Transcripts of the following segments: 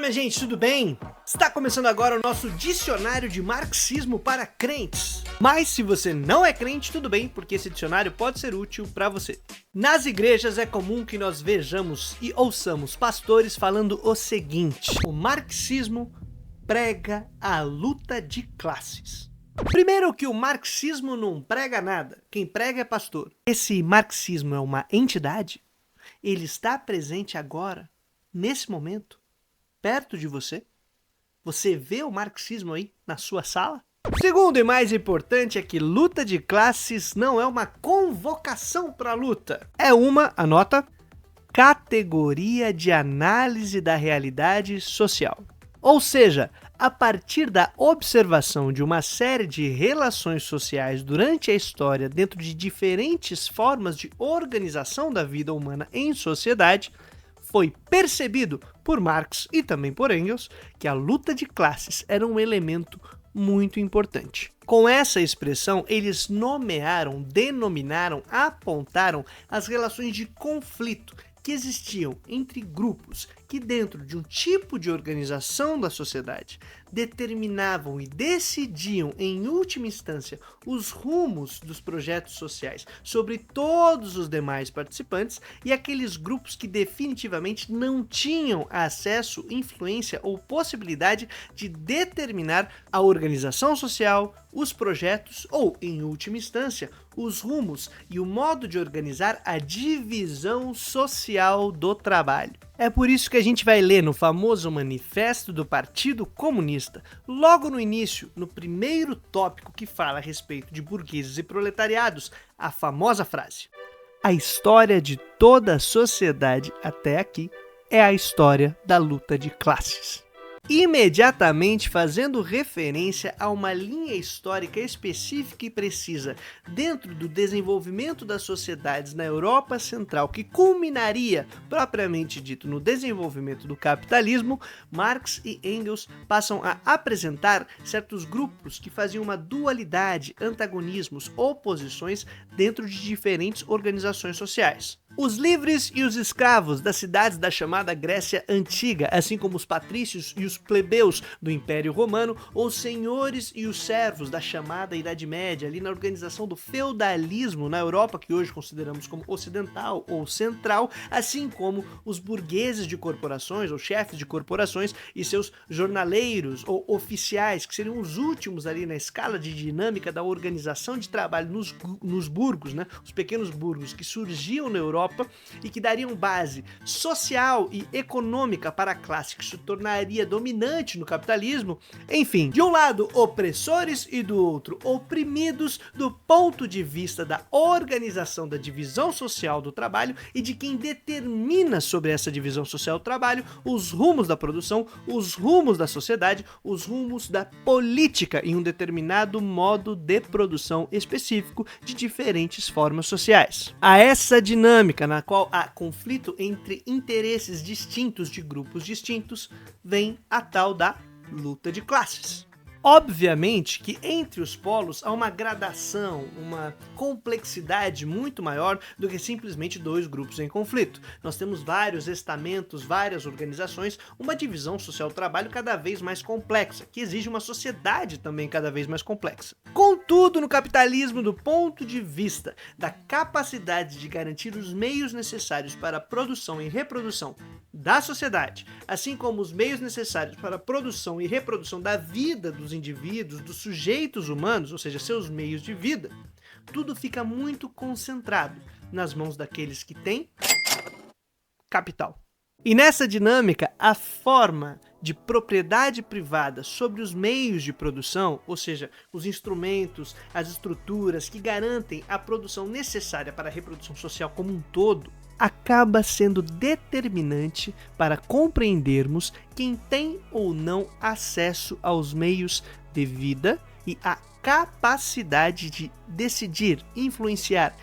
minha gente, tudo bem? Está começando agora o nosso dicionário de marxismo para crentes. Mas se você não é crente, tudo bem, porque esse dicionário pode ser útil para você. Nas igrejas é comum que nós vejamos e ouçamos pastores falando o seguinte: o marxismo prega a luta de classes. Primeiro que o marxismo não prega nada, quem prega é pastor. Esse marxismo é uma entidade? Ele está presente agora, nesse momento, perto de você? Você vê o marxismo aí na sua sala? Segundo e mais importante é que luta de classes não é uma convocação para luta. É uma, anota, categoria de análise da realidade social. Ou seja, a partir da observação de uma série de relações sociais durante a história dentro de diferentes formas de organização da vida humana em sociedade, foi percebido por Marx e também por Engels que a luta de classes era um elemento muito importante. Com essa expressão, eles nomearam, denominaram, apontaram as relações de conflito que existiam entre grupos que, dentro de um tipo de organização da sociedade, determinavam e decidiam, em última instância, os rumos dos projetos sociais sobre todos os demais participantes, e aqueles grupos que definitivamente não tinham acesso, influência ou possibilidade de determinar a organização social, os projetos ou, em última instância, os rumos e o modo de organizar a divisão social do trabalho. É por isso que a gente vai ler no famoso Manifesto do Partido Comunista, logo no início, no primeiro tópico que fala a respeito de burgueses e proletariados, a famosa frase: a história de toda a sociedade até aqui é a história da luta de classes. Imediatamente fazendo referência a uma linha histórica específica e precisa dentro do desenvolvimento das sociedades na Europa Central, que culminaria, propriamente dito, no desenvolvimento do capitalismo, Marx e Engels passam a apresentar certos grupos que faziam uma dualidade, antagonismos, oposições dentro de diferentes organizações sociais. Os livres e os escravos das cidades da chamada Grécia Antiga, assim como os patrícios e os plebeus do Império Romano, ou os senhores e os servos da chamada Idade Média, ali na organização do feudalismo na Europa, que hoje consideramos como ocidental ou central, assim como os burgueses de corporações, ou chefes de corporações, e seus jornaleiros ou oficiais, que seriam os últimos ali na escala de dinâmica da organização de trabalho nos burgos, né? Os pequenos burgos que surgiam na Europa e que dariam base social e econômica para a classe que se tornaria dominante no capitalismo. Enfim, de um lado opressores e do outro oprimidos do ponto de vista da organização da divisão social do trabalho e de quem determina sobre essa divisão social do trabalho os rumos da produção, os rumos da sociedade, os rumos da política em um determinado modo de produção específico de diferentes formas sociais. A essa dinâmica na qual há conflito entre interesses distintos de grupos distintos, vem a tal da luta de classes. Obviamente que entre os polos há uma gradação, uma complexidade muito maior do que simplesmente dois grupos em conflito. Nós temos vários estamentos, várias organizações, uma divisão social do trabalho cada vez mais complexa, que exige uma sociedade também cada vez mais complexa. Contudo, no capitalismo, do ponto de vista da capacidade de garantir os meios necessários para a produção e reprodução da sociedade, assim como os meios necessários para a produção e reprodução da vida dos indivíduos, dos sujeitos humanos, ou seja, seus meios de vida, tudo fica muito concentrado nas mãos daqueles que têm capital. E nessa dinâmica, a forma de propriedade privada sobre os meios de produção, ou seja, os instrumentos, as estruturas que garantem a produção necessária para a reprodução social como um todo, acaba sendo determinante para compreendermos quem tem ou não acesso aos meios de vida e a capacidade de decidir, influenciar,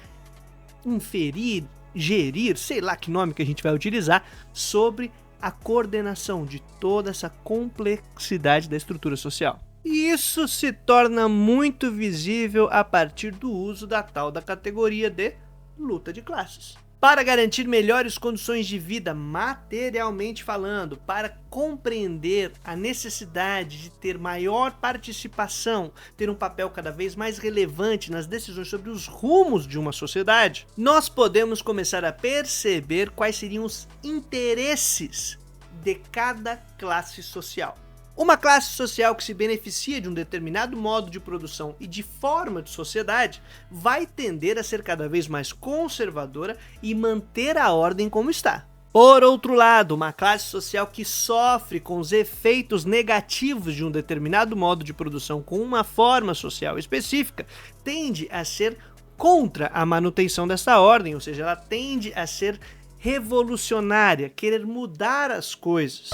inferir, gerir, sei lá que nome que a gente vai utilizar, sobre a coordenação de toda essa complexidade da estrutura social. E isso se torna muito visível a partir do uso da tal da categoria de luta de classes. para garantir melhores condições de vida materialmente falando, para compreender a necessidade de ter maior participação, ter um papel cada vez mais relevante nas decisões sobre os rumos de uma sociedade, nós podemos começar a perceber quais seriam os interesses de cada classe social. Uma classe social que se beneficia de um determinado modo de produção e de forma de sociedade vai tender a ser cada vez mais conservadora e manter a ordem como está. Por outro lado, uma classe social que sofre com os efeitos negativos de um determinado modo de produção com uma forma social específica tende a ser contra a manutenção dessa ordem, ou seja, ela tende a ser revolucionária, querer mudar as coisas.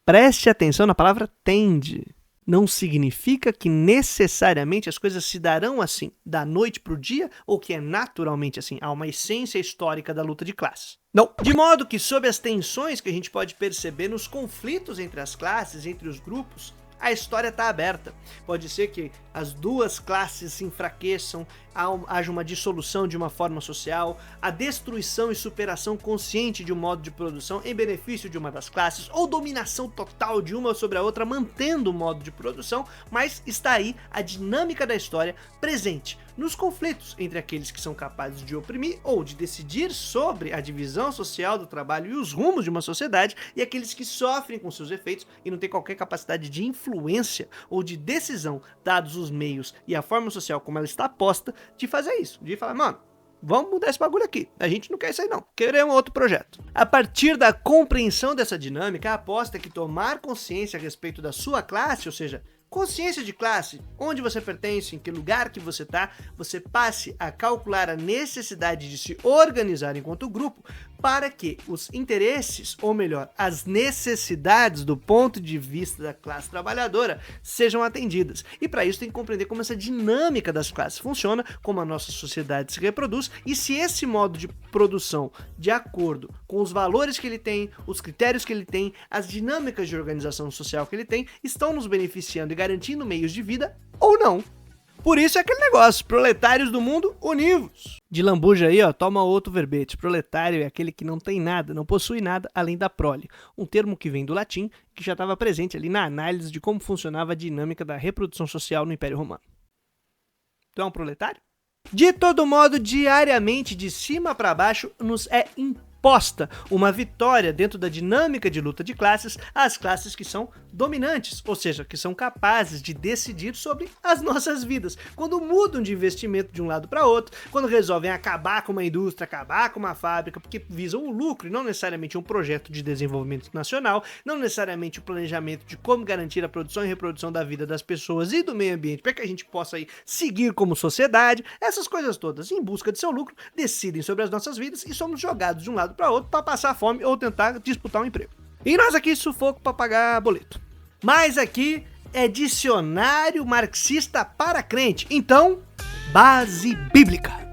Preste atenção na palavra tende. Não significa que necessariamente as coisas se darão assim, da noite para o dia, ou que é naturalmente assim. Há uma essência histórica da luta de classes. Não. De modo que, sob as tensões que a gente pode perceber nos conflitos entre as classes, entre os grupos, a história está aberta. Pode ser que as duas classes se enfraqueçam, haja uma dissolução de uma forma social, a destruição e superação consciente de um modo de produção em benefício de uma das classes, ou dominação total de uma sobre a outra, mantendo o modo de produção, mas está aí a dinâmica da história presente nos conflitos entre aqueles que são capazes de oprimir ou de decidir sobre a divisão social do trabalho e os rumos de uma sociedade, e aqueles que sofrem com seus efeitos e não têm qualquer capacidade de influência ou de decisão, dados os meios e a forma social como ela está posta, de fazer isso, de falar, mano, vamos mudar esse bagulho aqui, a gente não quer isso aí não, queremos outro projeto. A partir da compreensão dessa dinâmica, a aposta é que tomar consciência a respeito da sua classe, ou seja, consciência de classe, onde você pertence, em que lugar que você está, você passe a calcular a necessidade de se organizar enquanto grupo para que os interesses, ou melhor, as necessidades do ponto de vista da classe trabalhadora sejam atendidas. E para isso tem que compreender como essa dinâmica das classes funciona, como a nossa sociedade se reproduz e se esse modo de produção, de acordo com os valores que ele tem, os critérios que ele tem, as dinâmicas de organização social que ele tem, estão nos beneficiando e garantindo meios de vida ou não. Por isso é aquele negócio, proletários do mundo, univos. De lambuja aí, ó, toma outro verbete. Proletário é aquele que não tem nada, não possui nada além da prole. Um termo que vem do latim, que já estava presente ali na análise de como funcionava a dinâmica da reprodução social no Império Romano. Tu é um proletário? De todo modo, diariamente, de cima para baixo, nos é imposta uma vitória dentro da dinâmica de luta de classes às classes que são dominantes, ou seja, que são capazes de decidir sobre as nossas vidas. Quando mudam de investimento de um lado para outro, quando resolvem acabar com uma indústria, acabar com uma fábrica, porque visam o lucro e não necessariamente um projeto de desenvolvimento nacional, não necessariamente o planejamento de como garantir a produção e reprodução da vida das pessoas e do meio ambiente para que a gente possa aí seguir como sociedade, essas coisas todas em busca de seu lucro decidem sobre as nossas vidas e somos jogados de um lado para outro para passar fome ou tentar disputar um emprego. E nós aqui sufoco para pagar boleto. Mas aqui é dicionário marxista para crente, então, base bíblica.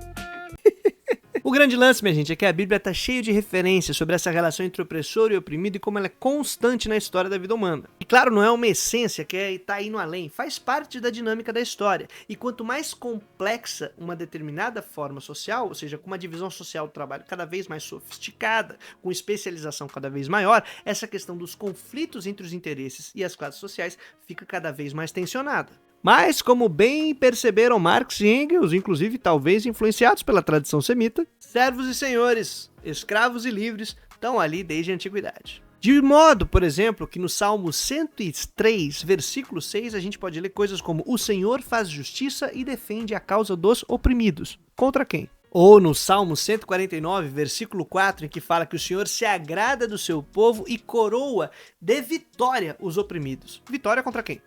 O grande lance, minha gente, é que a Bíblia está cheia de referências sobre essa relação entre opressor e oprimido e como ela é constante na história da vida humana. E claro, não é uma essência que está indo além, faz parte da dinâmica da história. E quanto mais complexa uma determinada forma social, ou seja, com uma divisão social do trabalho cada vez mais sofisticada, com especialização cada vez maior, essa questão dos conflitos entre os interesses e as classes sociais fica cada vez mais tensionada. Mas, como bem perceberam Marx e Engels, inclusive talvez influenciados pela tradição semita, servos e senhores, escravos e livres estão ali desde a antiguidade. De modo, por exemplo, que no Salmo 103, versículo 6, a gente pode ler coisas como: o Senhor faz justiça e defende a causa dos oprimidos. Contra quem? Ou no Salmo 149, versículo 4, em que fala que o Senhor se agrada do seu povo e coroa de vitória os oprimidos. Vitória contra quem?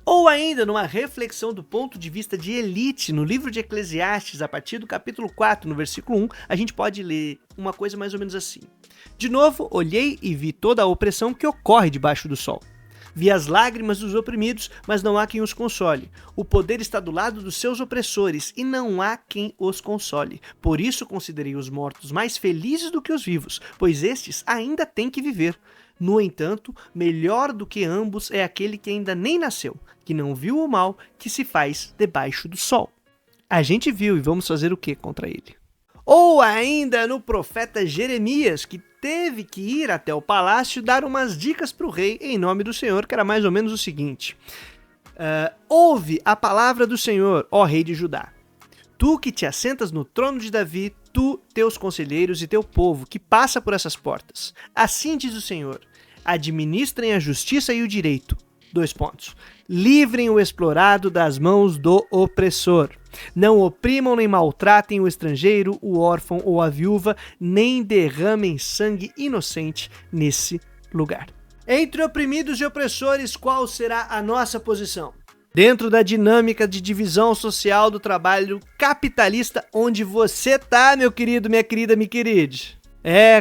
Ou ainda, numa reflexão do ponto de vista de elite, no livro de Eclesiastes, a partir do capítulo 4, no versículo 1, a gente pode ler uma coisa mais ou menos assim: de novo, olhei e vi toda a opressão que ocorre debaixo do sol. Vi as lágrimas dos oprimidos, mas não há quem os console. O poder está do lado dos seus opressores, e não há quem os console. Por isso considerei os mortos mais felizes do que os vivos, pois estes ainda têm que viver. No entanto, melhor do que ambos é aquele que ainda nem nasceu, que não viu o mal que se faz debaixo do sol. A gente viu e vamos fazer o que contra ele? Ou ainda no profeta Jeremias, que teve que ir até o palácio dar umas dicas para o rei em nome do Senhor, que era mais ou menos o seguinte: ouve a palavra do Senhor, ó rei de Judá. Tu que te assentas no trono de Davi, tu, teus conselheiros e teu povo, que passa por essas portas. Assim diz o Senhor: administrem a justiça e o direito. Livrem o explorado das mãos do opressor. Não oprimam nem maltratem o estrangeiro, o órfão ou a viúva, nem derramem sangue inocente nesse lugar. Entre oprimidos e opressores, qual será a nossa posição? Dentro da dinâmica de divisão social do trabalho capitalista, onde você tá, meu querido, minha querida, me queride.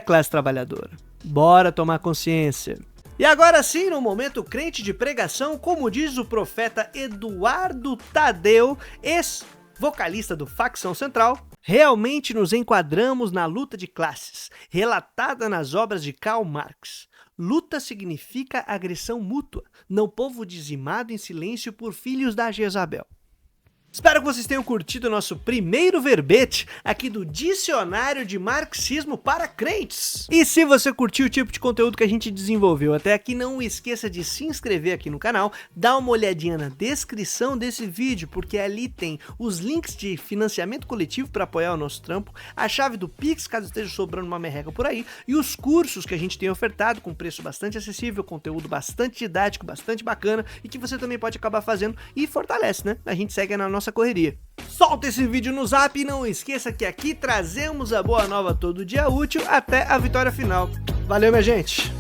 Classe trabalhadora. Bora tomar consciência. E agora sim, no momento crente de pregação, como diz o profeta Eduardo Tadeu, ex-vocalista do Facção Central, realmente nos enquadramos na luta de classes, relatada nas obras de Karl Marx. Luta significa agressão mútua, não povo dizimado em silêncio por filhos da Jezabel. Espero que vocês tenham curtido o nosso primeiro verbete aqui do Dicionário de Marxismo para Crentes. E se você curtiu o tipo de conteúdo que a gente desenvolveu até aqui, não esqueça de se inscrever aqui no canal, dá uma olhadinha na descrição desse vídeo, porque ali tem os links de financiamento coletivo para apoiar o nosso trampo, a chave do Pix, caso esteja sobrando uma merreca por aí, e os cursos que a gente tem ofertado com preço bastante acessível, conteúdo bastante didático, bastante bacana, e que você também pode acabar fazendo e fortalece, né? A gente segue na nossa correria. Solta esse vídeo no Zap e não esqueça que aqui trazemos a boa nova todo dia útil até a vitória final. Valeu, minha gente!